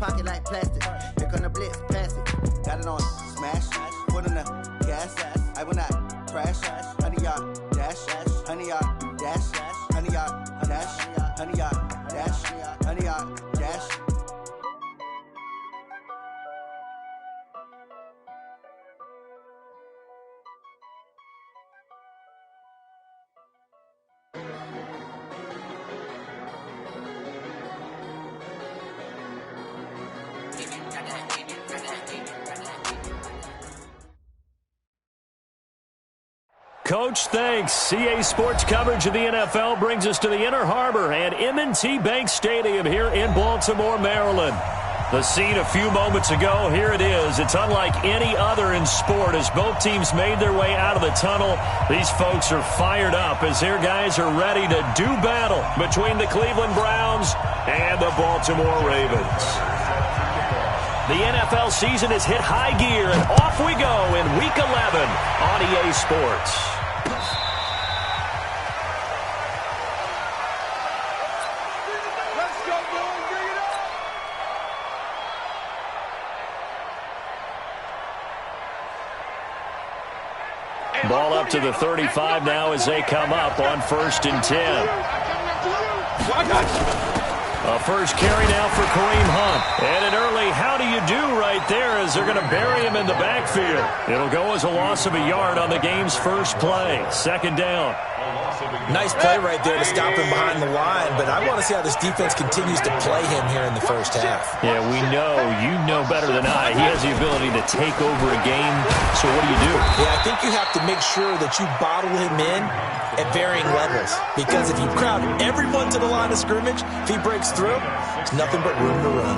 pocket like plastic. Here come the blitz, pass it. Got it on smash, foot on the gas. I will not crash. 100-yard dash, 100-yard dash, 100-yard dash, 100-yard dash, 100-yard dash. Coach, thanks. CA Sports coverage of the NFL brings us to the Inner Harbor and M&T Bank Stadium here in Baltimore, Maryland. The scene a few moments ago, here it is. It's unlike any other in sport as both teams made their way out of the tunnel. These folks are fired up as their guys are ready to do battle between the Cleveland Browns and the Baltimore Ravens. The NFL season has hit high gear, and off we go in Week 11 on EA Sports. Ball up to the 35 now as they come up on 1st and 10. A first carry now for Kareem Hunt. And an early how do you do right there as they're going to bury him in the backfield. It'll go as a loss of a yard on the game's first play. 2nd down. Nice play right there to stop him behind the line, but I want to see how this defense continues to play him here in the first half. Yeah, we know. You know better than I. He has the ability to take over a game, so what do? Yeah, I think you have to make sure that you bottle him in at varying levels, because if you crowd everyone to the line of scrimmage, if he breaks through, there's nothing but room to run.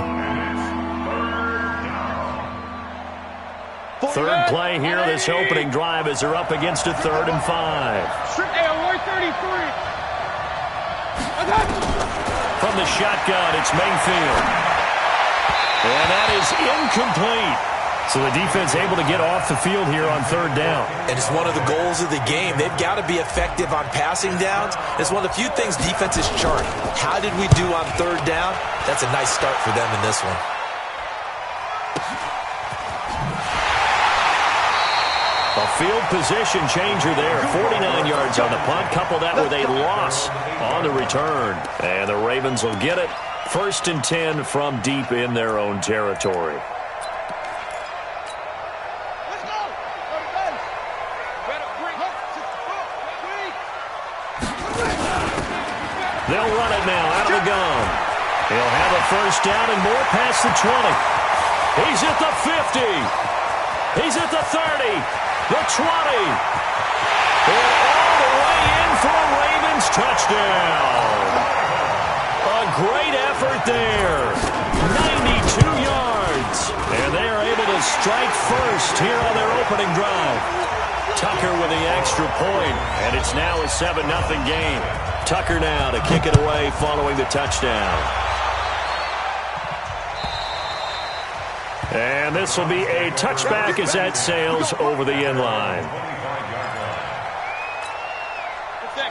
Third play here, this opening drive as they're up against a 3rd and 5. From the shotgun, it's Mayfield. And that is incomplete. So the defense able to get off the field here on 3rd down. And it's one of the goals of the game. They've got to be effective on passing downs. It's one of the few things defenses chart. How did we do on 3rd down? That's a nice start for them in this one. A field position changer there. 49 yards on the punt. Couple that with a loss on the return. And the Ravens will get it. 1st and 10 from deep in their own territory. They'll run it now out of the gun. He'll have a first down and more past the 20. He's at the 50. He's at the 30. The 20. And all the way in for a Ravens touchdown. A great effort there. 92 yards. And they are able to strike first here on their opening drive. Tucker with the extra point, and it's now a 7-0 game. Tucker now to kick it away following the touchdown. And this will be a touchback as that sails over the end line.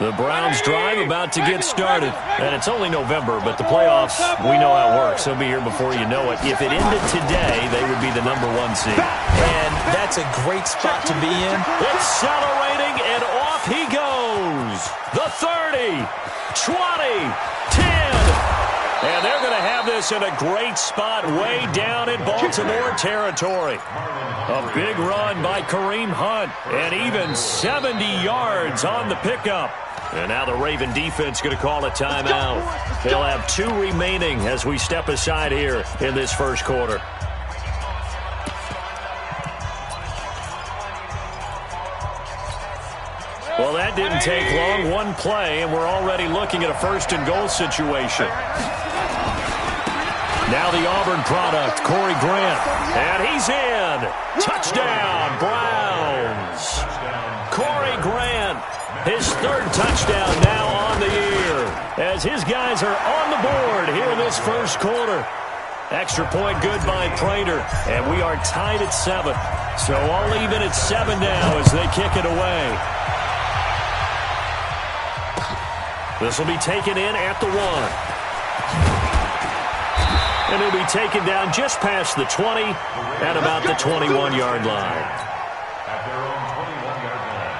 The Browns drive about to get started. And it's only November, but the playoffs, we know how it works. They'll be here before you know it. If it ended today, they would be the number 1 seed. And that's a great spot to be in. Accelerating, and off he goes. The 30, 20, 10. And they're going to have this in a great spot way down in Baltimore territory. A big run by Kareem Hunt, and even 70 yards on the pickup. And now the Raven defense going to call a timeout. They'll have 2 remaining as we step aside here in this first quarter. Well, that didn't take long. 1 play, and we're already looking at a 1st and goal situation. Now the Auburn product, Corey Grant. And he's in. Touchdown, Browns. Corey Grant, his 3rd touchdown now on the year. As his guys are on the board here in this first quarter. Extra point good by Prater. And we are tied at 7. So all even at 7 now as they kick it away. This will be taken in at the 1. And he'll be taken down just past the 20 at about the 21-yard line. At their own 21-yard line.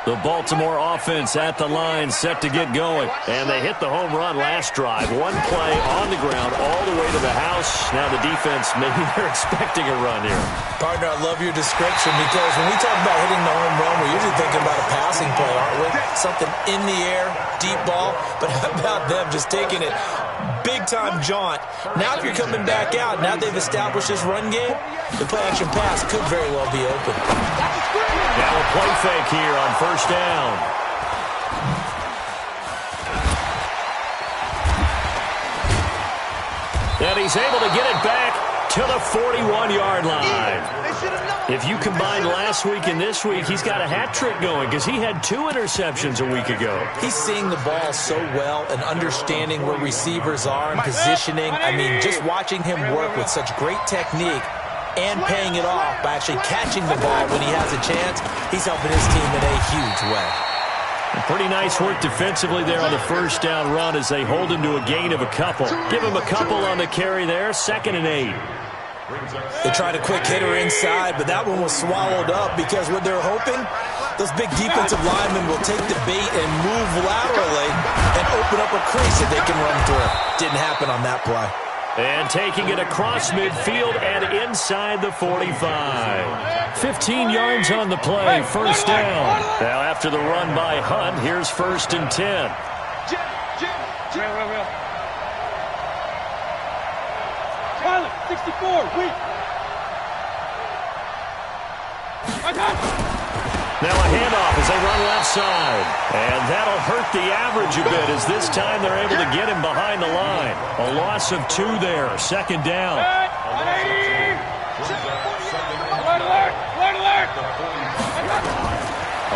The Baltimore offense at the line, set to get going. And they hit the home run last drive. One play on the ground all the way to the house. Now the defense, maybe they're expecting a run here. Partner, I love your description because when we talk about hitting the home run, we're usually thinking about a passing play, aren't we? Something in the air, deep ball. But how about them just taking it big-time jaunt? Now if you're coming back out, now they've established this run game, the play-action pass could very well be open. Now a play fake here on first down. And he's able to get it back to the 41-yard line. If you combine last week and this week, he's got a hat trick going because he had 2 interceptions a week ago. He's seeing the ball so well and understanding where receivers are and positioning. I mean, just watching him work with such great technique and paying it off by actually catching the ball when he has a chance, he's helping his team in a huge way. Pretty nice work defensively there on the first down run as they hold him to a gain of a couple. Give him a couple on the carry there, 2nd and 8. They tried a quick hitter inside, but that one was swallowed up because what they're hoping, those big defensive linemen will take the bait and move laterally and open up a crease that they can run through. Didn't happen on that play. And taking it across midfield and inside the 45. 15 yards on the play, first down. Now after the run by Hunt, here's 1st and 10. Pilot, 64, weak. Now a handoff as they run left side. And that'll hurt the average a bit as this time they're able to get him behind the line. A loss of 2 there, 2nd down.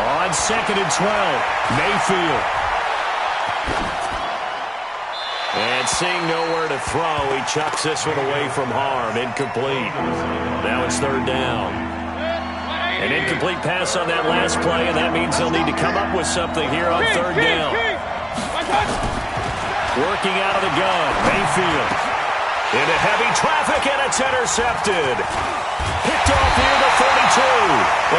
On 2nd and 12, Mayfield. And seeing nowhere to throw, he chucks this one away from harm. Incomplete. Now it's 3rd down. An incomplete pass on that last play, and that means they'll need to come up with something here on 3rd down. Working out of the gun, Mayfield. Into heavy traffic, and it's intercepted. Picked off near the 32.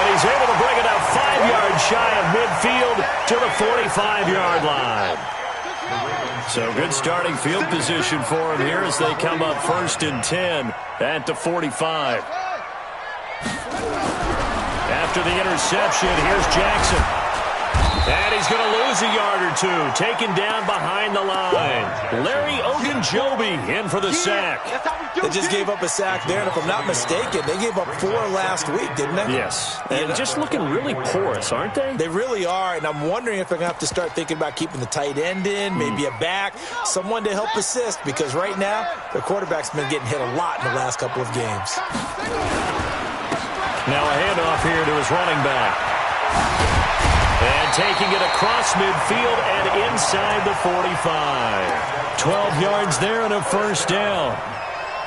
And he's able to bring it up 5 yards shy of midfield to the 45-yard line. So good starting field position for him here as they come up 1st and 10 at the 45. After the interception, here's Jackson. And he's going to lose a yard or 2, taken down behind the line. Larry Ogunjobi in for the sack. They just gave up a sack there, and if I'm not mistaken, they gave up 4 last week, didn't they? Yes. And just looking really porous, aren't they? They really are, and I'm wondering if they're going to have to start thinking about keeping the tight end in, maybe a back, someone to help assist, because right now, their quarterback's been getting hit a lot in the last couple of games. Now a handoff here to his running back. And taking it across midfield and inside the 45. 12 yards there and a first down.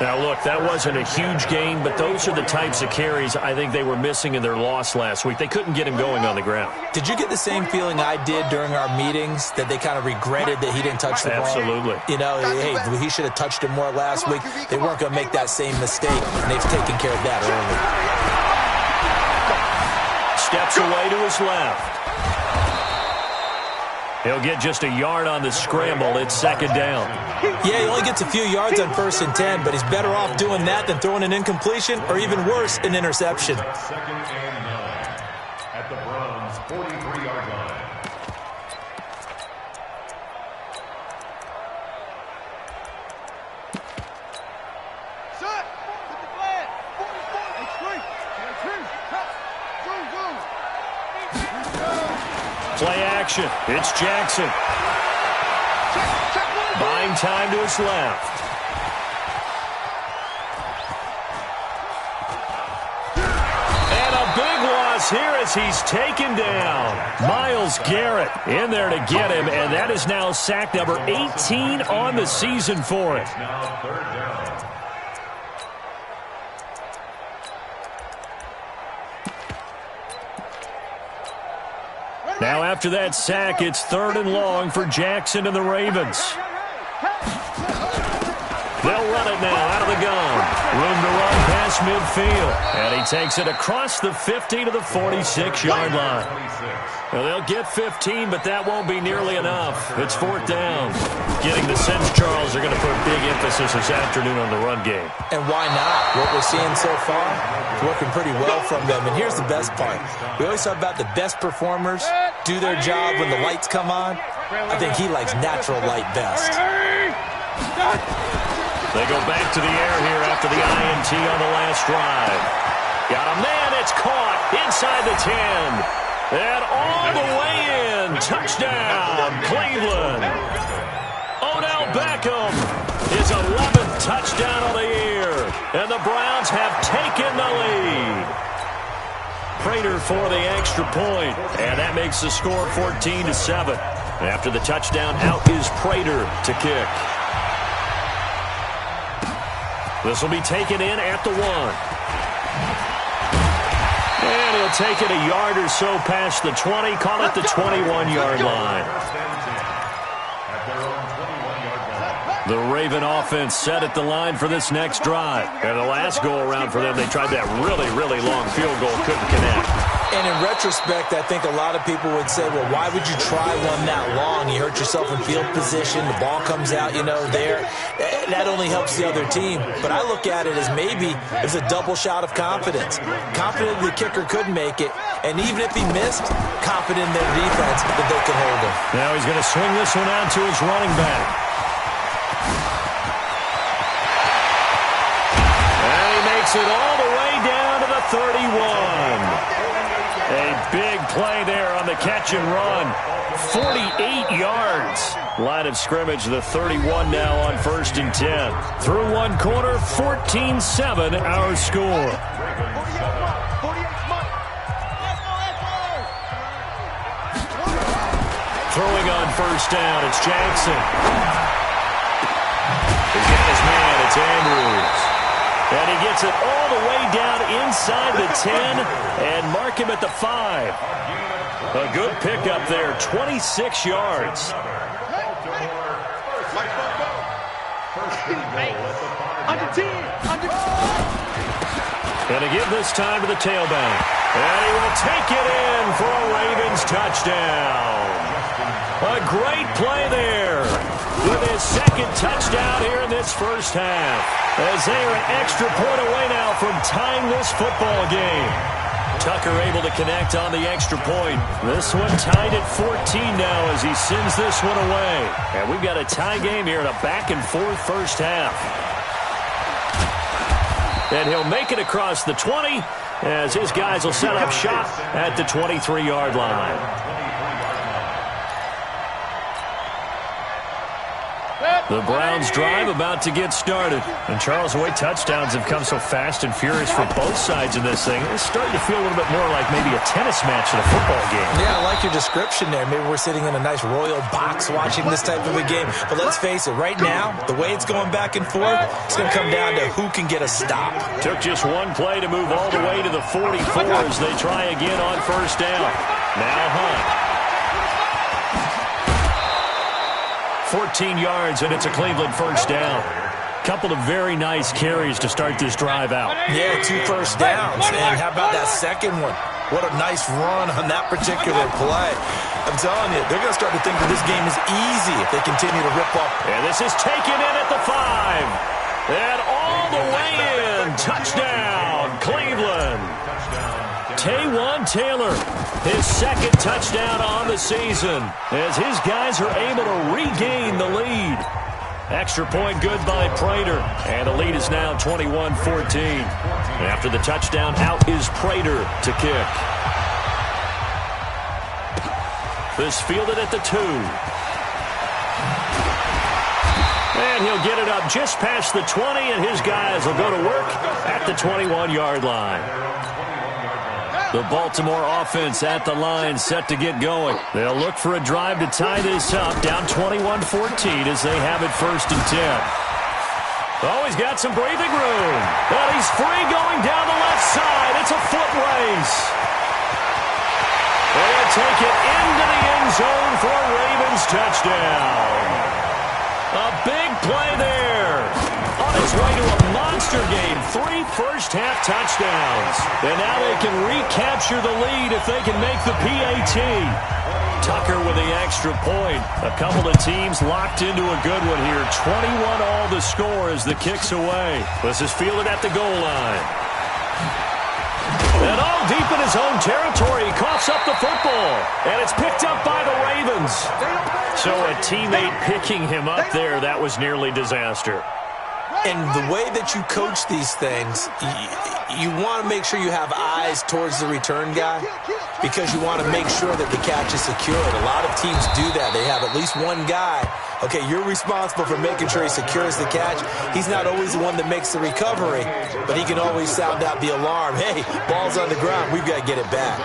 Now, look, that wasn't a huge gain, but those are the types of carries I think they were missing in their loss last week. They couldn't get him going on the ground. Did you get the same feeling I did during our meetings, that they kind of regretted that he didn't touch the ball? Absolutely. You know, hey, he should have touched him more last week. They weren't going to make that same mistake, and they've taken care of that early. Steps away to his left. He'll get just a yard on the scramble. It's 2nd down. Yeah, he only gets a few yards on 1st and 10, but he's better off doing that than throwing an incompletion or even worse, an interception. 2nd and 9 at the Browns' 43-yard line. Set. Get the flag. 44. Straight. Play action. It's Jackson. Buying time to his left. And a big loss here as he's taken down. Myles Garrett in there to get him, and that is now sack number 18 on the season for it. Now 3rd down. Now after that sack, it's 3rd and long for Jackson and the Ravens. They'll run it now out of the gun. Room to run past midfield. And he takes it across the 50 to the 46-yard line. Well, they'll get 15, but that won't be nearly enough. It's 4th down. Getting the sense, Charles, are going to put big emphasis this afternoon on the run game. And why not? What we're seeing so far is working pretty well from them. And here's the best part. We always talk about the best performers do their job when the lights come on. I think he likes natural light best. They go back to the air here after the INT on the last drive. Got a man, it's caught inside the 10. And all the way in. Touchdown, Cleveland. Odell Beckham, his 11th touchdown of the year. And the Browns have taken the lead. Prater for the extra point. And that makes the score 14-7. After the touchdown, out is Prater to kick. This will be taken in at the 1. And he'll take it a yard or so past the 20. Call it the 21-yard line. The Raven offense set at the line for this next drive. And the last go-around for them, they tried that really, really long field goal. Couldn't connect. And in retrospect, I think a lot of people would say, well, why would you try one that long? You hurt yourself in field position. The ball comes out, there. That only helps the other team. But I look at it as maybe it's a double shot of confidence. Confident the kicker could make it. And even if he missed, confident in their defense that they could hold him. Now he's going to swing this one out to his running back. And he makes it all the way down to the 31. A big play there on the catch and run. 48 yards. Line of scrimmage, the 31 now on 1st and 10. Through one quarter, 14-7 our score. Throwing on 1st down, it's Jackson. He's got his man, it's Andrews. And he gets it all the way down inside the 10 and mark him at the 5. A good pickup there, 26 yards. And to give this time to the tailback. And he will take it in for a Ravens touchdown. A great play there with his 2nd touchdown here in this first half. As they are an extra point away now from tying this football game. Tucker able to connect on the extra point. This one tied at 14 now as he sends this one away. And we've got a tie game here in a back-and-forth first half. And he'll make it across the 20 as his guys will set up shop at the 23-yard line. The Browns drive about to get started. And Charles, the way touchdowns have come so fast and furious for both sides in this thing, it's starting to feel a little bit more like maybe a tennis match than a football game. Yeah, I like your description there. Maybe we're sitting in a nice royal box watching this type of a game. But let's face it, right now, the way it's going back and forth, it's going to come down to who can get a stop. Took just one play to move all the way to the 44 as they try again on 1st down. Now Hunt. 14 yards, and it's a Cleveland 1st down. Couple of very nice carries to start this drive out. Yeah, 2 first downs. And how about that second one? What a nice run on that particular play. I'm telling you, they're going to start to think that this game is easy if they continue to rip off. And this is taken in at the 5. And all the way in. Touchdown, Cleveland. Taywan Taylor, his 2nd touchdown on the season as his guys are able to regain the lead. Extra point good by Prater, and the lead is now 21-14. After the touchdown, out is Prater to kick. This fielded at the 2. And he'll get it up just past the 20, and his guys will go to work at the 21-yard line. The Baltimore offense at the line set to get going. They'll look for a drive to tie this up, down 21-14 as they have it 1st and 10. Oh, he's got some breathing room. But he's free going down the left side. It's a foot race. And take it into the end zone for a Ravens touchdown. A big play there. On his way to a monster game. 3 first-half touchdowns. And now they can recapture the lead if they can make the PAT. Tucker with the extra point. A couple of teams locked into a good one here. 21 all to score as the kick's away. This is fielded at the goal line. And all deep in his own territory, he coughs up the football. And it's picked up by the Ravens. So a teammate picking him up there, that was nearly disaster. And the way that you coach these things, you want to make sure you have eyes towards the return guy because you want to make sure that the catch is secured. A lot of teams do that. They have at least one guy. Okay, you're responsible for making sure he secures the catch. He's not always the one that makes the recovery, but he can always sound out the alarm. Hey, ball's on the ground. We've got to get it back.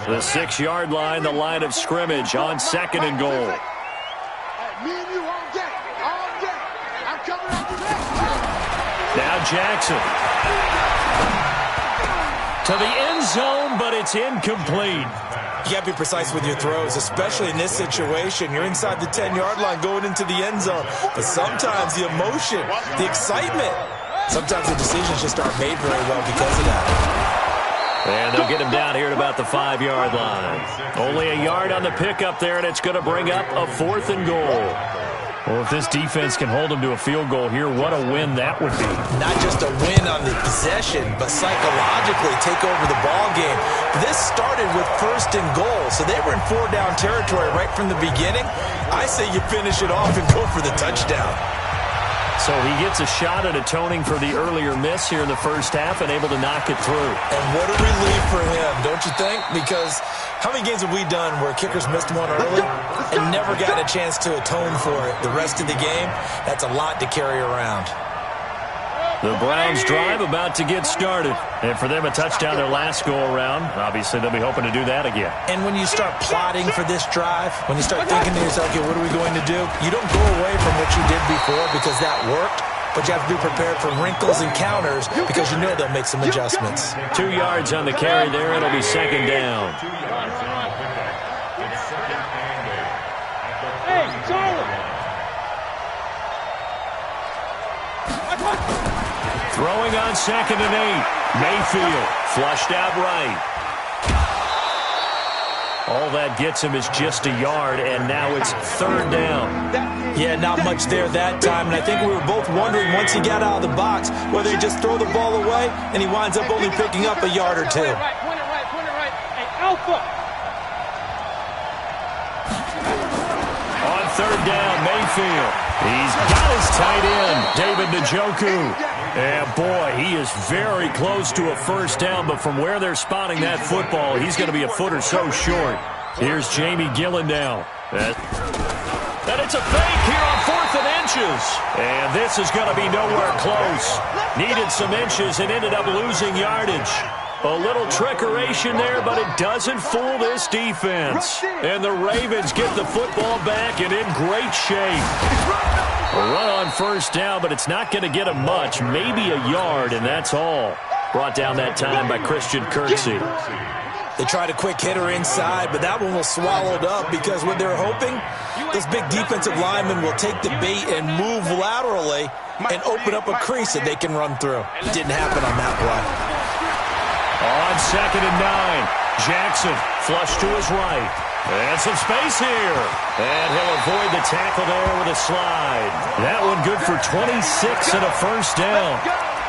The 6-yard line, the line of scrimmage on 2nd and goal. Me and you all day. All day. I'm coming up to that. Now Jackson. To the end zone, but it's incomplete. You got to be precise with your throws, especially in this situation. You're inside the 10-yard line going into the end zone. But sometimes the emotion, the excitement, sometimes the decisions just aren't made very well because of that. And they'll get him down here at about the 5-yard line. Only a yard on the pickup there, and it's going to bring up a 4th and goal. Well, if this defense can hold them to a field goal here, what a win that would be. Not just a win on the possession, but psychologically take over the ball game. This started with 1st and goal, so they were in 4-down territory right from the beginning. I say you finish it off and go for the touchdown. So he gets a shot at atoning for the earlier miss here in the first half and able to knock it through. And what a relief for him, don't you think? Because how many games have we done where kickers missed one early and never gotten a chance to atone for it the rest of the game? That's a lot to carry around. The Browns drive about to get started. And for them, a touchdown their last go-around. Obviously, they'll be hoping to do that again. And when you start plotting for this drive, when you start thinking to yourself, okay, what are we going to do? You don't go away from what you did before because that worked, but you have to be prepared for wrinkles and counters because you know they'll make some adjustments. 2 yards on the carry there. It'll be 2nd down. Hey, Charlie. Throwing on 2nd and 8. Mayfield flushed out right. All that gets him is just a yard, and now it's 3rd down. Yeah, not much there that time, and I think we were both wondering once he got out of the box whether he'd just throw the ball away, and he winds up only picking up a yard or two. Point it right. Hey, Alpha. On 3rd down, Mayfield. He's got his tight end, David Njoku. And, boy, he is very close to a 1st down, but from where they're spotting that football, he's going to be a foot or so short. Here's Jamie Gillen now. And it's a fake here on 4th and inches. And this is going to be nowhere close. Needed some inches and ended up losing yardage. A little trickeration there, but it doesn't fool this defense. And the Ravens get the football back and in great shape. A run on 1st down, but it's not going to get him much. Maybe a yard, and that's all. Brought down that time by Christian Kirksey. They tried a quick hitter inside, but that one was swallowed up because what they're hoping, this big defensive lineman will take the bait and move laterally and open up a crease that they can run through. It didn't happen on that play. On 2nd and 9, Jackson flush to his right. And some space here. And he'll avoid the tackle there with a slide. That one good for 26 and a 1st down.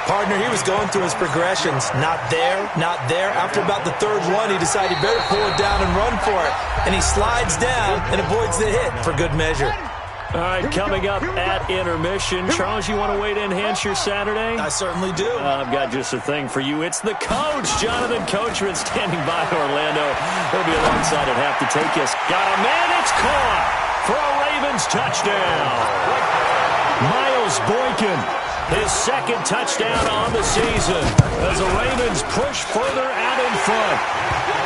Partner, he was going through his progressions. Not there, not there. After about the 3rd one, he decided he better pull it down and run for it. And he slides down and avoids the hit for good measure. All right, coming up at intermission. Charles, you want to wait to enhance your Saturday? I certainly do. I've got just a thing for you. It's the coach, Jonathan Coachman, standing by Orlando. He'll be alongside at half to take us. Got a man, it's caught for a Ravens touchdown. Miles Boykin, his 2nd touchdown on the season as the Ravens push further out in front.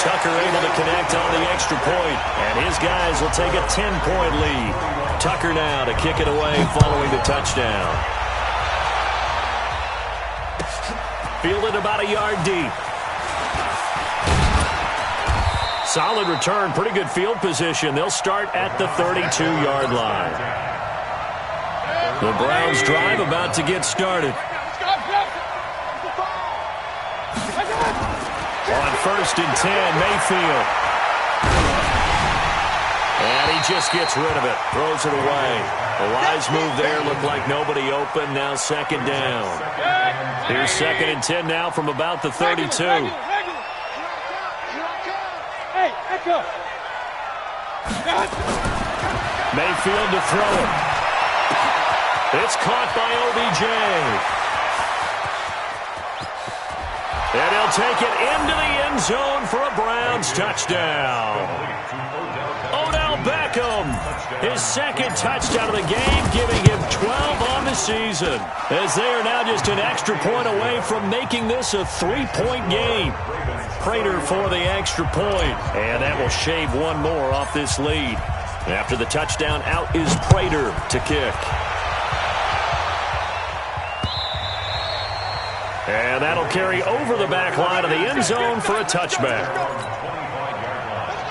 Tucker able to connect on the extra point, and his guys will take a 10-point lead. Tucker now to kick it away following the touchdown. Fielded about a yard deep. Solid return, pretty good field position. They'll start at the 32-yard line. The Browns drive about to get started. On 1st and 10, Mayfield. And he just gets rid of it, throws it away. A wise move there, looked like nobody open, now 2nd down. Here's 2nd and 10 now from about the 32. Mayfield to throw it. It's caught by OBJ. And he'll take it into the end zone for a Browns touchdown. Odell Beckham, his 2nd touchdown of the game, giving him 12 on the season, as they are now just an extra point away from making this a 3-point game. Prater for the extra point, and that will shave one more off this lead. After the touchdown, out is Prater to kick. And that'll carry over the back line of the end zone for a touchback.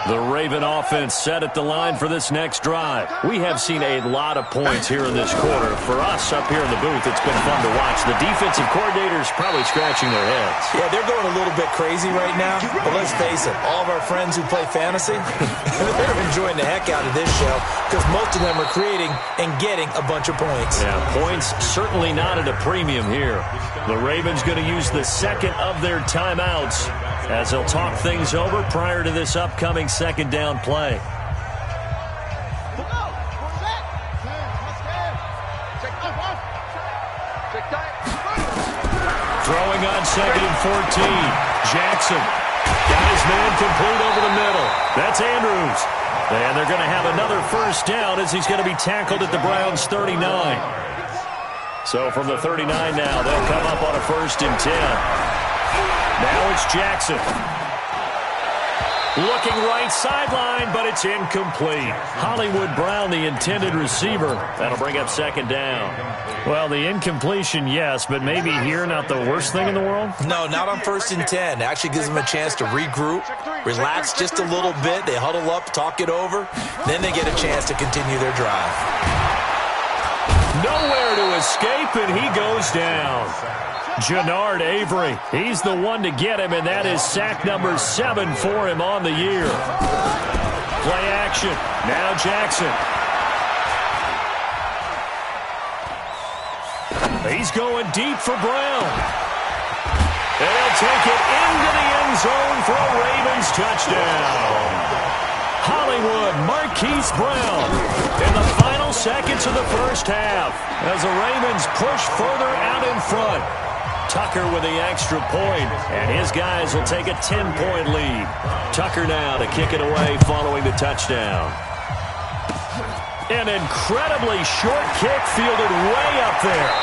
The Raven offense set at the line for this next drive. We have seen a lot of points here in this quarter. For us up here in the booth, it's been fun to watch. The defensive coordinators probably scratching their heads. Yeah, they're going a little bit crazy right now. But let's face it, all of our friends who play fantasy, they're enjoying the heck out of this show because most of them are creating and getting a bunch of points. Yeah, points certainly not at a premium here. The Ravens going to use the 2nd of their timeouts as they'll talk things over prior to this upcoming 2nd down play. Throwing on 2nd and 14. Jackson got his man complete over the middle. That's Andrews. And they're going to have another 1st down as he's going to be tackled at the Browns' 39. So from the 39 now, they'll come up on a 1st and 10. Now it's Jackson. Looking right sideline, but it's incomplete. Hollywood Brown, the intended receiver. That'll bring up 2nd down. Well, the incompletion, yes, but maybe here not the worst thing in the world? No, not on 1st and 10. Actually gives them a chance to regroup, relax just a little bit. They huddle up, talk it over. Then they get a chance to continue their drive. Nowhere to escape, and he goes down. Jannard Avery, he's the one to get him, and that is sack number 7 for him on the year. Play action. Now Jackson. He's going deep for Brown. They'll take it into the end zone for a Ravens touchdown. Hollywood Marquise Brown in the final seconds of the 1st half as the Ravens push further out in front. Tucker with the extra point, and his guys will take a 10-point lead. Tucker now to kick it away following the touchdown. An incredibly short kick fielded way up there.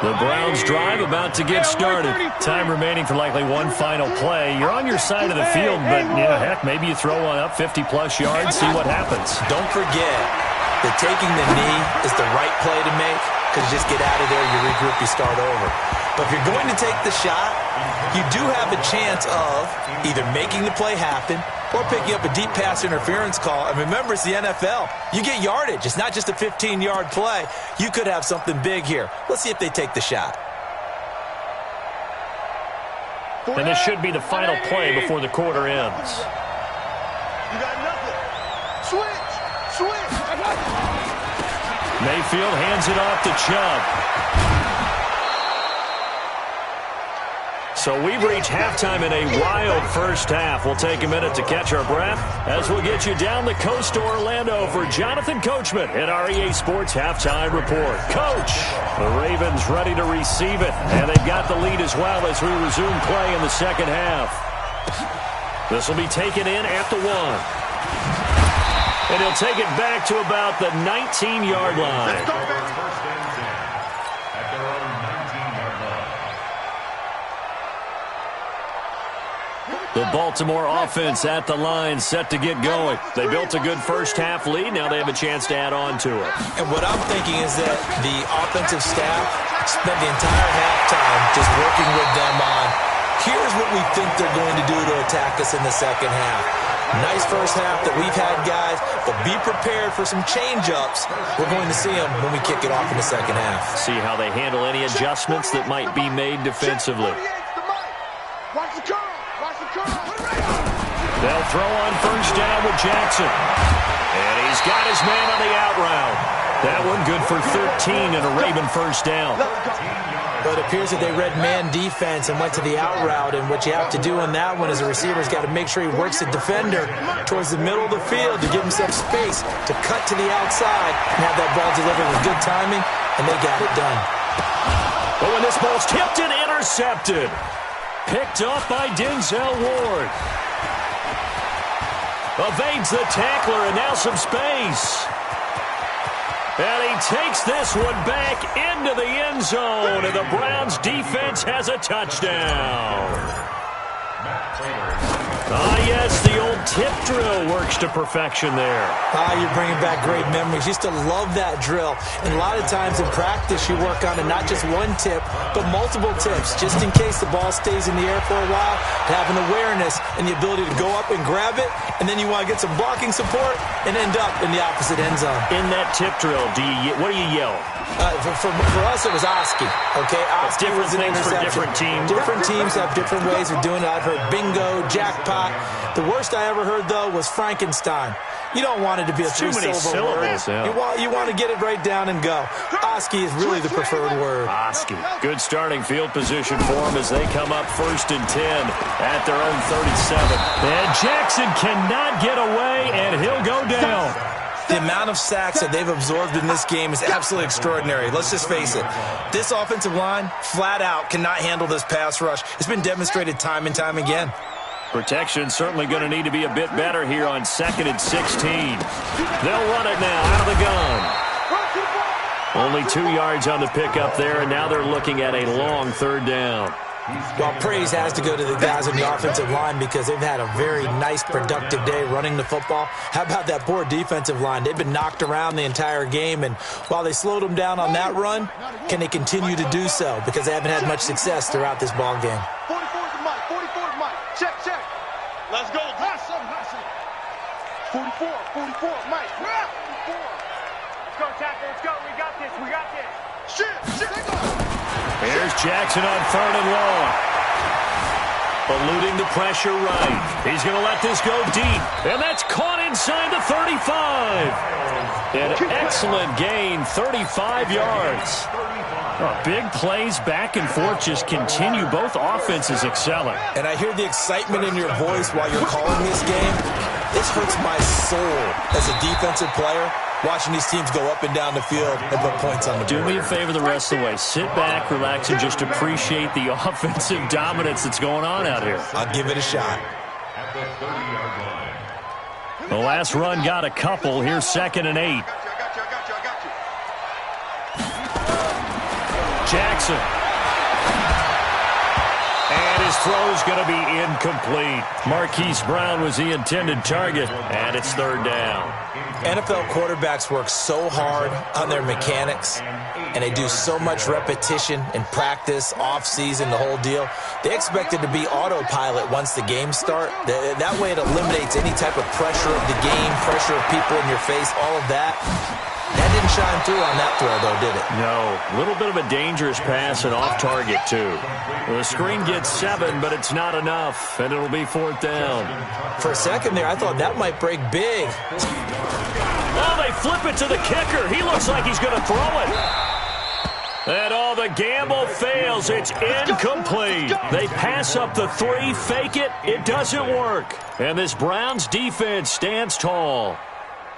The Browns drive about to get started. Time remaining for likely one final play. You're on your side of the field, but heck, maybe you throw one up 50-plus yards, see what happens. Don't forget that taking the knee is the right play to make because you just get out of there, you regroup, you start over. But if you're going to take the shot, you do have a chance of either making the play happen or picking up a deep pass interference call. And remember, it's the NFL. You get yardage. It's not just a 15-yard play. You could have something big here. Let's see if they take the shot. And this should be the final play before the quarter ends. You got nothing. Switch. Mayfield hands it off to Chubb. So we've reached halftime in a wild 1st half. We'll take a minute to catch our breath as we'll get you down the coast to Orlando for Jonathan Coachman at our EA Sports Halftime Report. Coach, the Ravens ready to receive it, and they've got the lead as well as we resume play in the 2nd half. This will be taken in at the 1. And he'll take it back to about the 19-yard line. At their own 19-yard line. The Baltimore offense at the line, set to get going. They built a good first-half lead. Now they have a chance to add on to it. And what I'm thinking is that the offensive staff spent the entire halftime just working with them on, here's what we think they're going to do to attack us in the second half. Nice first half that we've had, guys, but be prepared for some change-ups. We're going to see them when we kick it off in the second half. See how they handle any adjustments that might be made defensively. Watch the curl. Watch the curl. They'll throw on first down with Jackson. And he's got his man on the out route. That one good for 13 and a Raven first down. But it appears that they read man defense and went to the out route, and what you have to do on that one is a receiver's got to make sure he works the defender towards the middle of the field to give himself space to cut to the outside and have that ball delivered with good timing, and they got it done. But when this ball's tipped and intercepted, picked up by Denzel Ward. Evades the tackler, and now some space. And he takes this one back into the end zone, and the Browns defense has a touchdown. Yes, the old tip drill works to perfection there. You're bringing back great memories. Used to love that drill. And a lot of times in practice, you work on it, not just one tip, but multiple tips, just in case the ball stays in the air for a while, to have an awareness and the ability to go up and grab it, and then you want to get some blocking support and end up in the opposite end zone. In that tip drill, what do you yell? For us, it was Oski. Okay, Oski different was an things for interception. different teams. Different teams have different ways of doing it. I've heard bingo, jackpot. The worst I ever heard, though, was Frankenstein. You don't want it to be a three-syllable word. Yeah. You want to get it right down and go. Oski is really the preferred word. Oski. Good starting field position for them as they come up 1st and 10 at their own 37. And Jackson cannot get away, and he'll go down. The amount of sacks that they've absorbed in this game is absolutely extraordinary. Let's just face it. This offensive line, flat out, cannot handle this pass rush. It's been demonstrated time and time again. Protection certainly going to need to be a bit better here on 2nd and 16. They'll run it now out of the gun. Only 2 yards on the pickup there, and now they're looking at a long 3rd down. Well, praise has to go to the guys on the offensive line because they've had a very nice, productive day running the football. How about that poor defensive line? They've been knocked around the entire game, and while they slowed them down on that run, can they continue to do so? Because they haven't had much success throughout this ball game. 44 is Mike. 44 is Mike. Check, check. Let's go. Hustle, hustle. 44, 44, Mike. 44. Let's go, tackle. Let's go. We got this. We got this. Shit, shit. Here's Jackson on 3rd and long. Eluding the pressure right. He's going to let this go deep. And that's caught inside the 35. An excellent gain, 35 yards. Big plays back and forth just continue. Both offenses excelling. And I hear the excitement in your voice while you're calling this game. This hurts my soul as a defensive player, watching these teams go up and down the field and put points on the board. Do me a favor the rest of the way. Sit back, relax, and just appreciate the offensive dominance that's going on out here. I'll give it a shot. At the 30-yard line. The last run got a couple. Here's 2nd and 8. Jackson. And his throw's going to be incomplete. Marquise Brown was the intended target, and it's 3rd down. NFL quarterbacks work so hard on their mechanics, and they do so much repetition in practice, off-season, the whole deal. They expect it to be autopilot once the games start. That way it eliminates any type of pressure of the game, pressure of people in your face, all of that. That didn't shine through on that throw, though, did it? No. A little bit of a dangerous pass and off target, too. The screen gets 7, but it's not enough, and it'll be 4th down. For a second there, I thought that might break big. Oh, they flip it to the kicker. He looks like he's going to throw it. And the gamble fails. It's incomplete. They pass up the 3, fake it. It doesn't work. And this Browns defense stands tall.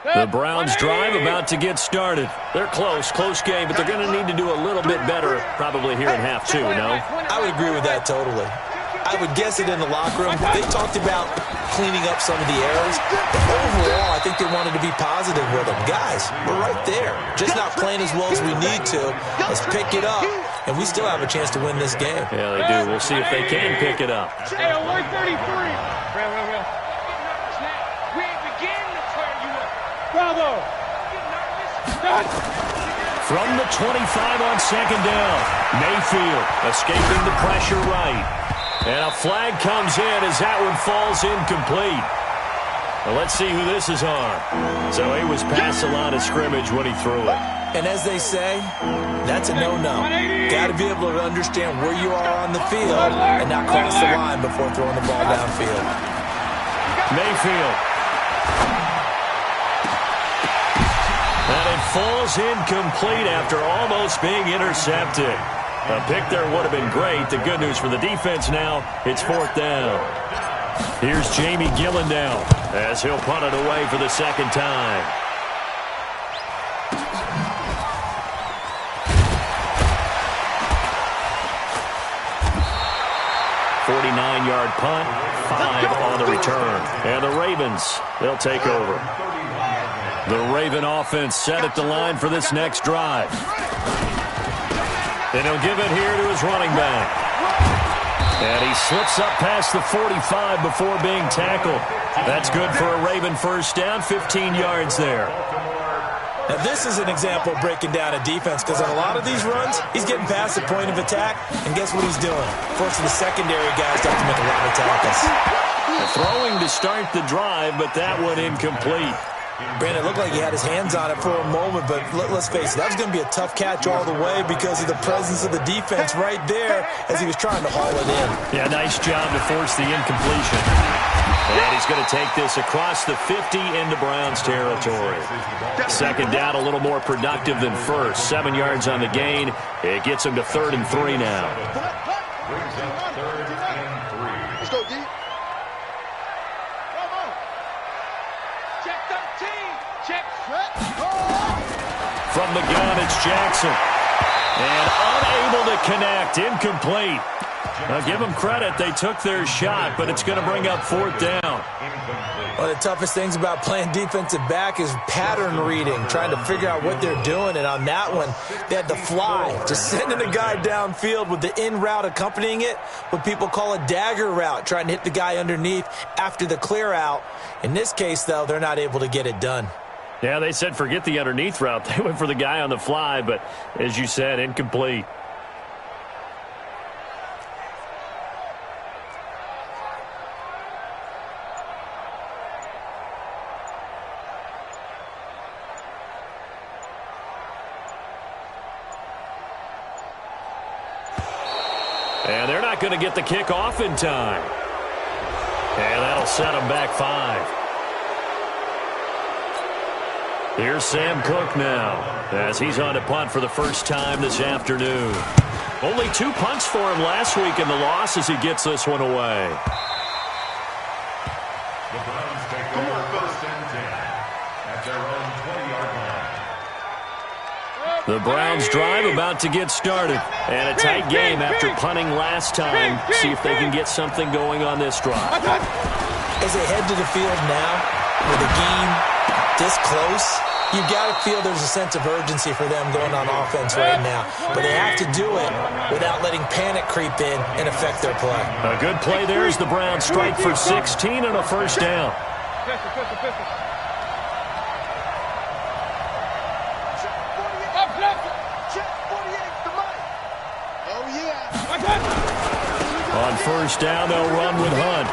The Browns drive about to get started. They're close game, but they're going to need to do a little bit better probably here in half 2, no? I would agree with that totally. I would guess it in the locker room. They talked about cleaning up some of the errors. But overall, I think they wanted to be positive with them. Guys, we're right there. Just not playing as well as we need to. Let's pick it up, and we still have a chance to win this game. Yeah, they do. We'll see if they can pick it up. Hey, 133. We begin to tear you up. Bravo. From the 25 on second down, Mayfield escaping the pressure right. And a flag comes in as that one falls incomplete. Well, let's see who this is on. So he was past the line of scrimmage when he threw it. And as they say, that's a no-no. Got to be able to understand where you are on the field and not cross the line before throwing the ball downfield. Mayfield. And it falls incomplete after almost being intercepted. A pick there would have been great. The good news for the defense now, it's fourth down. Here's Jamie Gillen now as he'll punt it away for the second time. .49-yard punt, 5 on the return. And the Ravens, they'll take over. The Raven offense set at the line for this next drive. And he'll give it here to his running back. And he slips up past the 45 before being tackled. That's good for a Raven first down, 15 yards there. Now, this is an example of breaking down a defense because on a lot of these runs, he's getting past the point of attack, and guess what he's doing? Forcing the secondary guys to have to make a lot of tackles. Throwing to start the drive, but that one incomplete. Brandon, it looked like he had his hands on it for a moment, but let's face it, that was going to be a tough catch all the way because of the presence of the defense right there as he was trying to haul it in. Yeah, nice job to force the incompletion. And he's going to take this across the 50 into Browns territory. Second down, a little more productive than first. 7 yards on the gain. It gets him to 3rd and 3 now. Let's go deep. Check 13. Check. From the gun, it's Jackson. And unable to connect. Incomplete. Now, give them credit. They took their shot, but it's going to bring up 4th down. One of the toughest things about playing defensive back is pattern reading, trying to figure out what they're doing. And on that one, they had the fly, just sending a guy downfield with the in route accompanying it, what people call a dagger route, trying to hit the guy underneath after the clear out. In this case, though, they're not able to get it done. Yeah, they said forget the underneath route. They went for the guy on the fly, but as you said, incomplete. And they're not going to get the kick off in time. And that'll set them back 5. Here's Sam Cook now as he's on to punt for the first time this afternoon. Only 2 punts for him last week in the loss as he gets this one away. The Browns take over 1st and 10 at their own 20-yard line. The Browns drive about to get started. And a tight game after punting last time. See if they can get something going on this drive. As they head to the field now, with the game this close, you've got to feel there's a sense of urgency for them going on offense right now. But they have to do it without letting panic creep in and affect their play. A good play there as the Browns strike for 16 and a first down. On first down, they'll run with Hunt.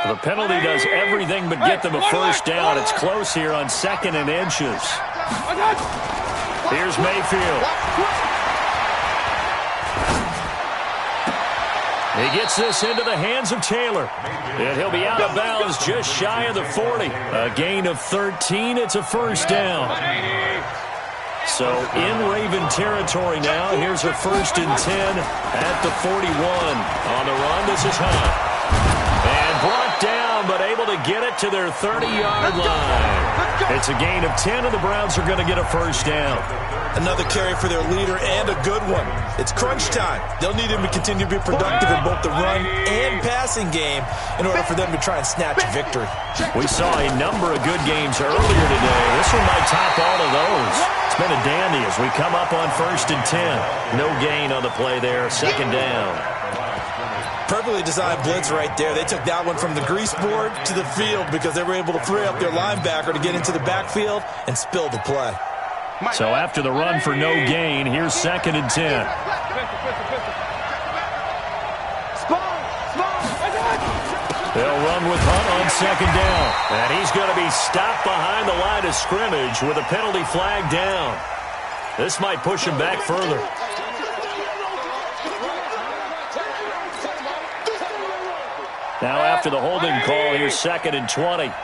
The penalty does everything but get them a first down. It's close here on 2nd and inches. Here's Mayfield. He gets this into the hands of Taylor. And he'll be out of bounds just shy of the 40. A gain of 13. It's a first down. So in Raven territory now. Here's a 1st and 10 at the 41. On the run, this is Hunt. And brought down, but able to get it to their 30-yard line. It's a gain of 10, and the Browns are going to get a 1st down. Another carry for their leader, and a good one. It's crunch time. They'll need him to continue to be productive in both the run and passing game in order for them to try and snatch a victory. We saw a number of good games earlier today. This one might top all of those. It's been a dandy as we come up on 1st and 10. No gain on the play there, 2nd down. Perfectly designed blitz right there. They took that one from the grease board to the field because they were able to free up their linebacker to get into the backfield and spill the play. So after the run for no gain, here's 2nd and 10. They'll run with Hunt on 2nd down. And he's going to be stopped behind the line of scrimmage with a penalty flag down. This might push him back further. Now after the holding call, here's 2nd and 20. Run.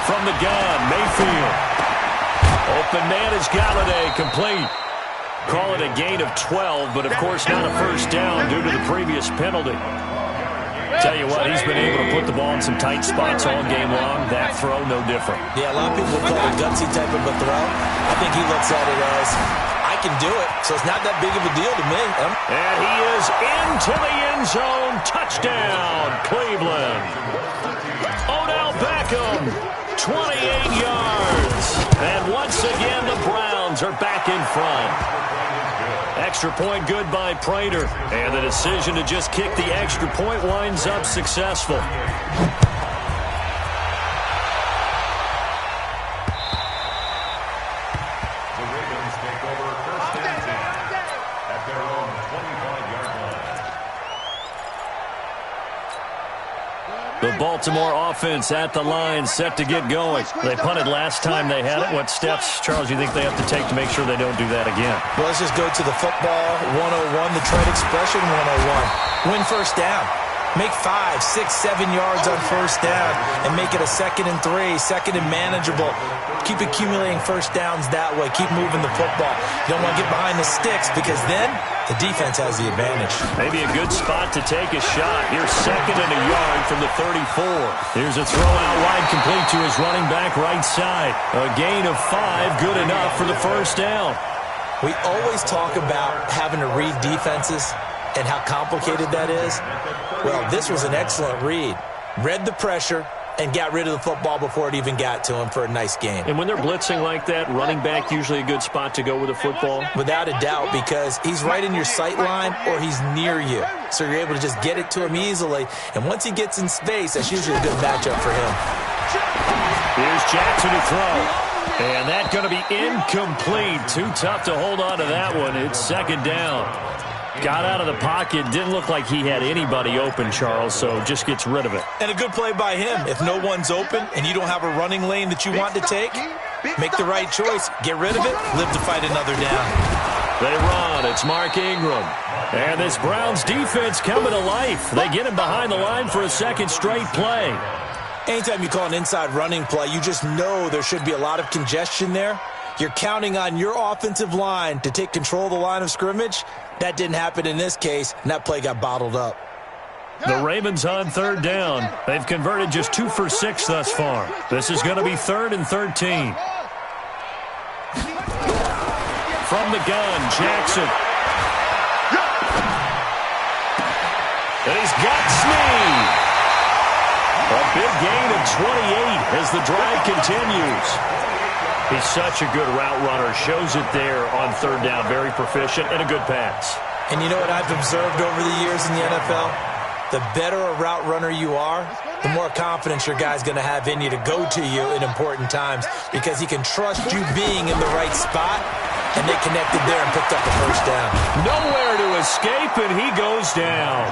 From the gun, Mayfield. Open man is Galladay, complete. Call it a gain of 12, but of course not a 1st down due to the previous penalty. Tell you what, he's been able to put the ball in some tight spots all game long. That throw, no different. Yeah, a lot of people would call it a gutsy type of a throw. I think he looks at it as, I can do it, so it's not that big of a deal to me. And he is into the end zone. Touchdown, Cleveland. Odell Beckham, 28 yards. And once again, the Browns are back in front. Extra point good by Prater. And the decision to just kick the extra point winds up successful. The Baltimore offense at the line, set to get going. They punted last time they had it. What steps, Charles, you think they have to take to make sure they don't do that again? Well, let's just go to the football 101, the trade expression 101. Win 1st down. Make 5, 6, 7 yards on 1st down and make it a 2nd and 3, 2nd and manageable. Keep accumulating 1st downs that way. Keep moving the football. You don't want to get behind the sticks because then the defense has the advantage. Maybe a good spot to take a shot. Here's 2nd and a yard from the 34. Here's a throw out wide complete to his running back right side. A gain of 5, good enough for the 1st down. We always talk about having to read defenses and how complicated that is. Well, this was an excellent read. Read the pressure and got rid of the football before it even got to him for a nice game. And when they're blitzing like that, running back usually a good spot to go with the football? Without a doubt, because he's right in your sight line or he's near you. So you're able to just get it to him easily. And once he gets in space, that's usually a good matchup for him. Here's Jackson to throw. And that's going to be incomplete. Too tough to hold on to that one. It's 2nd down. Got out of the pocket. Didn't look like he had anybody open, Charles, so just gets rid of it. And a good play by him. If no one's open and you don't have a running lane that you want to take, make the right choice. Get rid of it. Live to fight another down. They run. It's Mark Ingram. And this Browns defense coming to life. They get him behind the line for a 2nd straight play. Anytime you call an inside running play, you just know there should be a lot of congestion there. You're counting on your offensive line to take control of the line of scrimmage. That didn't happen in this case, and that play got bottled up. The Ravens on 3rd down. They've converted just 2 for 6 thus far. This is going to be 3rd and 13. From the gun, Jackson. And he's got Snead. A big gain of 28 as the drive continues. He's such a good route runner. Shows it there on 3rd down. Very proficient and a good pass. And you know what I've observed over the years in the NFL? The better a route runner you are, the more confidence your guy's going to have in you to go to you in important times because he can trust you being in the right spot, and they connected there and picked up the 1st down. Nowhere to escape, and he goes down.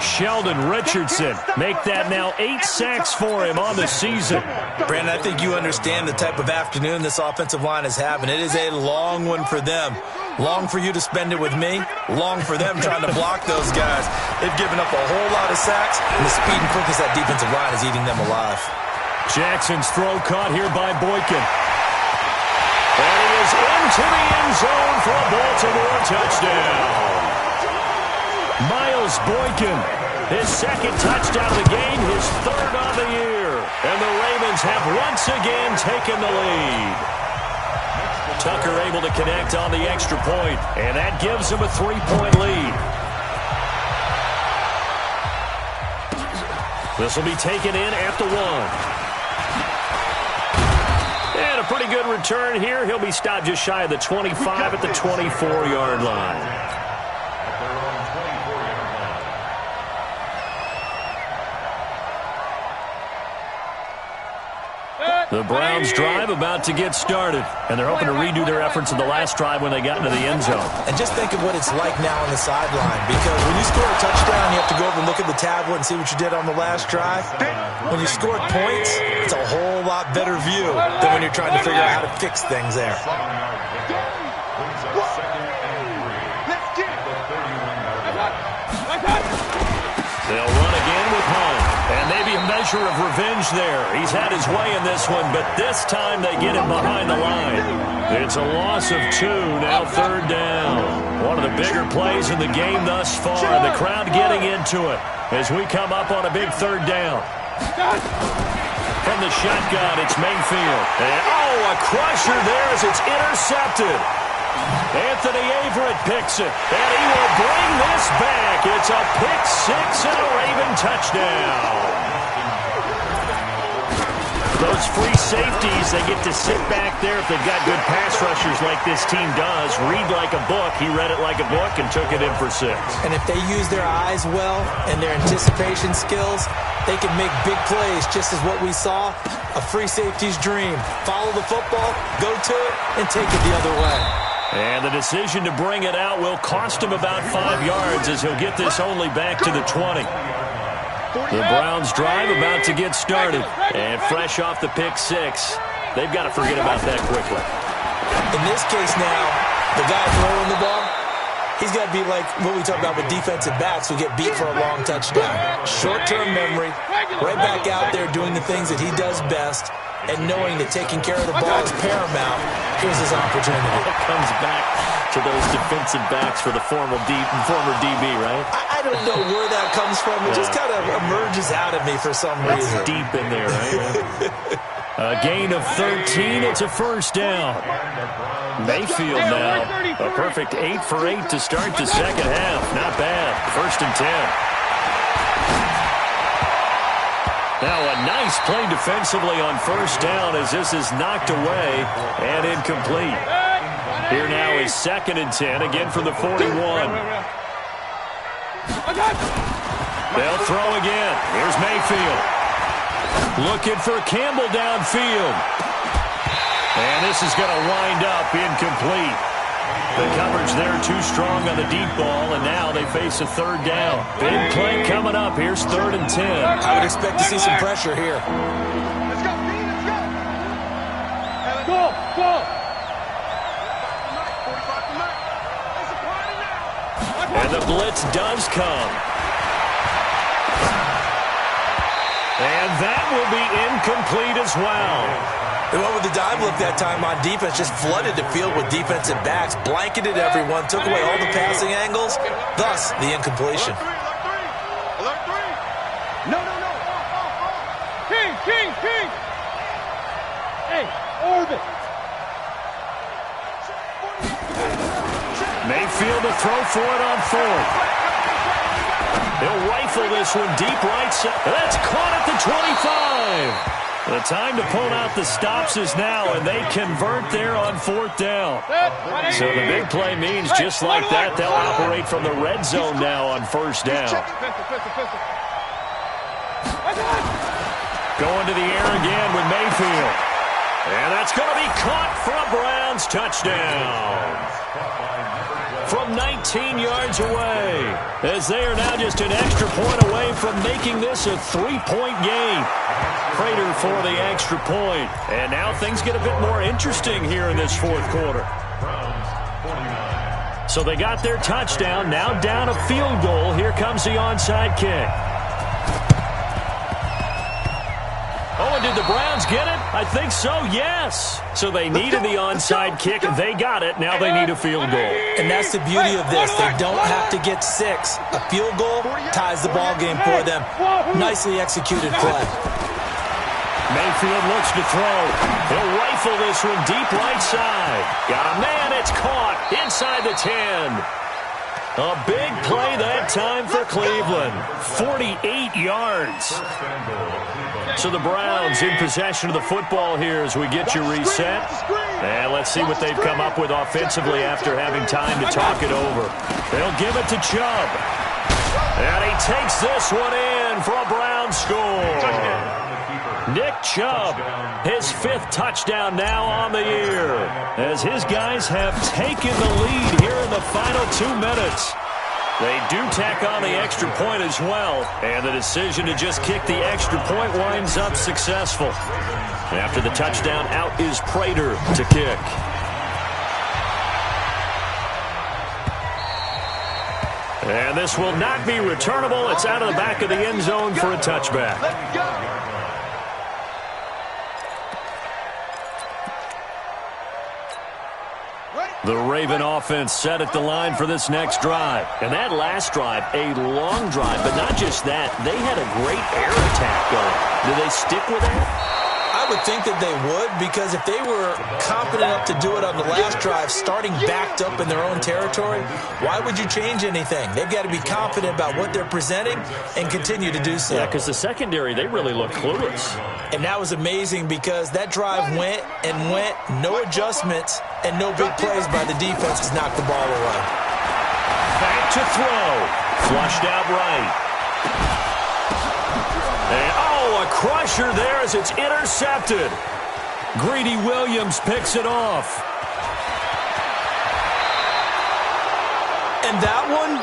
Sheldon Richardson make that now 8 sacks for him on the season. Brandon, I think you understand the type of afternoon this offensive line is having. It is a long one for them. Long for you to spend it with me. Long for them trying to block those guys. They've given up a whole lot of sacks, and the speed and quickness of that defensive line is eating them alive. Jackson's throw caught here by Boykin. And he is into the end zone for a Baltimore touchdown. Miles Boykin, his second touchdown of the game, his third of the year. And the Ravens have once again taken the lead. Tucker able to connect on the extra point, and that gives him a 3-point lead. This will be taken in at the 1. And a pretty good return here. He'll be stopped just shy of the 25 at the 24-yard line. The Browns drive about to get started, and they're hoping to redo their efforts in the last drive when they got into the end zone. And just think of what it's like now on the sideline, because when you score a touchdown, you have to go over and look at the tablet and see what you did on the last drive. When you scored points, it's a whole lot better view than when you're trying to figure out how to fix things there. They'll run again with Hunt. And maybe a measure of revenge there. He's had his way in this one, but this time they get him behind the line. It's a loss of 2, now third down. One of the bigger plays in the game thus far. The crowd getting into it as we come up on a big third down. From the shotgun, it's Mayfield. And, a crusher there as it's intercepted. Anthony Averett picks it, and he will bring this back. It's a pick 6 and a Raven touchdown. Those free safeties, they get to sit back there if they've got good pass rushers like this team does. Read like a book. He read it like a book and took it in for 6. And if they use their eyes well and their anticipation skills, they can make big plays, just as what we saw, a free safety's dream. Follow the football, go to it, and take it the other way. And the decision to bring it out will cost him about 5 yards as he'll get this only back to the 20. The Browns drive about to get started. And fresh off the pick 6, they've got to forget about that quickly. In this case now, the guy throwing the ball, he's got to be like what we talk about with defensive backs who get beat for a long touchdown. Short-term memory, right back out there doing the things that he does best, and knowing that taking care of the ball is paramount. Here's his opportunity. It comes back to those defensive backs for the former DB, right? I don't know where that comes from. It just kind of emerges out of me for some reason. It's deep in there, right? A gain of 13. It's a first down. Mayfield now. A perfect 8 for 8 to start the second half. Not bad. First and 10. Now a nice play defensively on first down as this is knocked away and incomplete. Here now is second and 10, again from the 41. They'll throw again. Here's Mayfield. Looking for Campbell downfield. And this is going to wind up incomplete. The coverage there too strong on the deep ball, and now they face a third down. Big play coming up. Here's third and 10. I would expect to see some pressure here. Let's go, B, let's go. Go. And the blitz does come. And that will be incomplete as well. They went with the dive look that time on defense, just flooded the field with defensive backs, blanketed everyone, took away all the passing angles, thus the incompletion. Alert three. No. King. Hey, orbit. Mayfield to throw for it on 4th. He'll rifle this one deep right side. That's caught at the 25. The time to pull out the stops is now, and they convert there on 4th down. So the big play means just like that, they'll operate from the red zone now on first down. Going to the air again with Mayfield. And that's going to be caught for a Browns touchdown. From 19 yards away, as they are now just an extra point away from making this a 3-point game. Prater for the extra point. And now things get a bit more interesting here in this fourth quarter. Browns 49, So they got their touchdown, now down a field goal. Here comes the onside kick. Oh, and did the Browns get it? I think so, yes. So they needed the onside kick, and they got it. Now they need a field goal. And that's the beauty of this. They don't have to get 6. A field goal ties the ball game for them. Nicely executed play. Mayfield looks to throw. He'll rifle this one deep right side. Got a man, it's caught inside the 10. A big play that time for Cleveland. 48 yards. So the Browns in possession of the football here as we get you reset. And let's see what they've come up with offensively after having time to talk it over. They'll give it to Chubb. And he takes this one in for a Brown score. Nick Chubb, his 5th touchdown now on the year, as his guys have taken the lead here in the final 2 minutes. They do tack on the extra point as well, and the decision to just kick the extra point winds up successful. After the touchdown, out is Prater to kick. And this will not be returnable. It's out of the back of the end zone for a touchback. Let's go. The Raven offense set at the line for this next drive. And that last drive, a long drive, but not just that. They had a great air attack going. Do they stick with that? I would think that they would, because if they were confident enough to do it on the last drive, starting backed up in their own territory, why would you change anything? They've got to be confident about what they're presenting and continue to do so. Yeah, because the secondary, they really look clueless. And that was amazing because that drive went and went, no adjustments, and no big plays by the defense to knock the ball away. Back to throw. Flushed out right. And, oh, a crusher there as it's intercepted. Greedy Williams picks it off. And that one,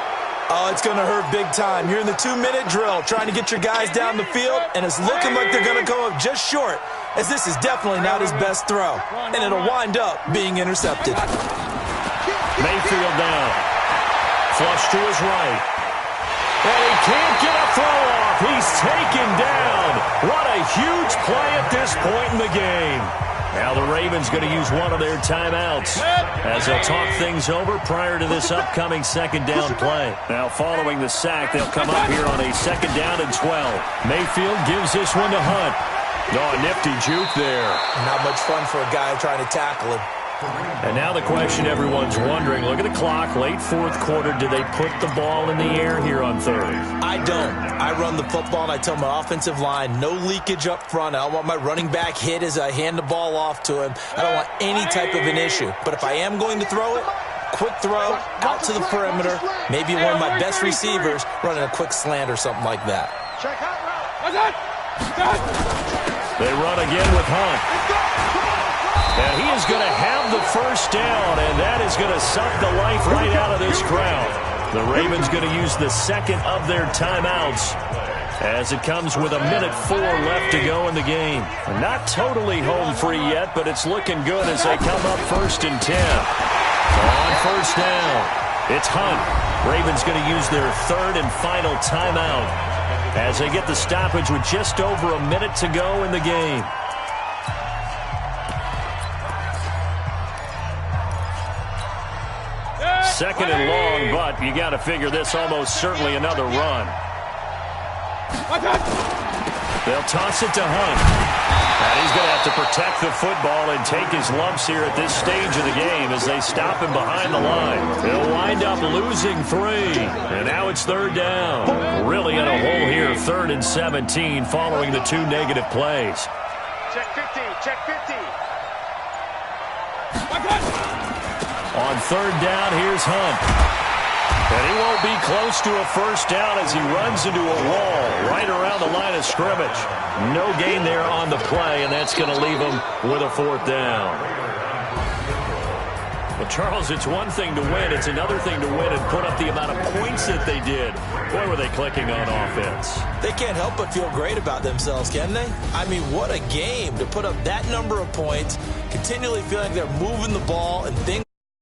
oh, it's going to hurt big time. You're in the 2-minute drill trying to get your guys down the field, and it's looking like they're going to go up just short, as this is definitely not his best throw. And it'll wind up being intercepted. Mayfield down. Flush to his right. And he can't get a throw off. He's taken down. What a huge play at this point in the game. Now the Ravens going to use one of their timeouts as they'll talk things over prior to this upcoming second down play. Now following the sack, they'll come up here on a 2nd down and 12. Mayfield gives this one to Hunt. Oh, a nifty juke there. Not much fun for a guy trying to tackle him. And now the question everyone's wondering, look at the clock, late 4th quarter, do they put the ball in the air here on 3rd? I don't. I run the football, and I tell my offensive line, no leakage up front. I don't want my running back hit as I hand the ball off to him. I don't want any type of an issue. But if I am going to throw it, quick throw, out to the perimeter, maybe one of my best receivers running a quick slant or something like that. They run again with Hunt. And he is going to have the 1st down, and that is going to suck the life right out of this crowd. The Ravens going to use the 2nd of their timeouts as it comes with 1:04 left to go in the game. Not totally home free yet, but it's looking good as they come up 1st and 10. On 1st down, it's Hunt. Ravens going to use their 3rd and final timeout as they get the stoppage with just over a minute to go in the game. 2nd and long, but you got to figure this almost certainly another run. They'll toss it to Hunt. And he's going to have to protect the football and take his lumps here at this stage of the game as they stop him behind the line. They'll wind up losing 3. And now it's 3rd down. Really in a hole here, 3rd and 17 following the 2 negative plays. Check 50, check 50. On 3rd down, here's Hunt. And he won't be close to a 1st down as he runs into a wall right around the line of scrimmage. No gain there on the play, and that's going to leave him with a 4th down. Well, Charles, it's one thing to win. It's another thing to win and put up the amount of points that they did. Boy, were they clicking on offense. They can't help but feel great about themselves, can they? I mean, what a game to put up that number of points, continually feeling like they're moving the ball and things